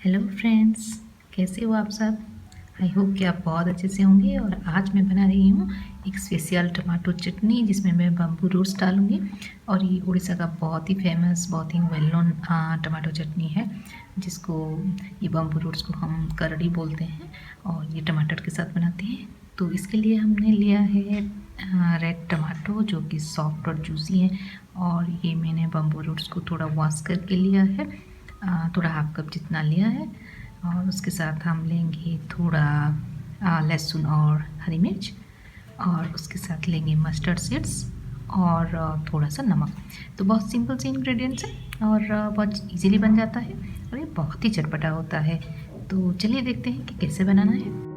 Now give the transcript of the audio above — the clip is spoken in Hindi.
हेलो फ्रेंड्स, कैसे हो आप सब। आई होप कि आप बहुत अच्छे से होंगे। और आज मैं बना रही हूँ एक स्पेशल टमाटो चटनी जिसमें मैं बम्बू रूट्स डालूँगी। और ये उड़ीसा का बहुत ही फेमस, बहुत ही वेल नोन टमाटो चटनी है, जिसको ये बम्बू रूट्स को हम करड़ी बोलते हैं और ये टमाटर के साथ बनाते हैं। तो इसके लिए हमने लिया है रेड टमाटो, जो कि सॉफ्ट और जूसी है। और ये मैंने बम्बू रूट्स को थोड़ा वॉश करके लिया है, थोड़ा हाफ कप जितना लिया है। और उसके साथ हम लेंगे थोड़ा लहसुन और हरी मिर्च, और उसके साथ लेंगे मस्टर्ड सीड्स और थोड़ा सा नमक। तो बहुत सिंपल से इंग्रेडिएंट्स हैं और बहुत इजीली बन जाता है और ये बहुत ही चटपटा होता है। तो चलिए देखते हैं कि कैसे बनाना है।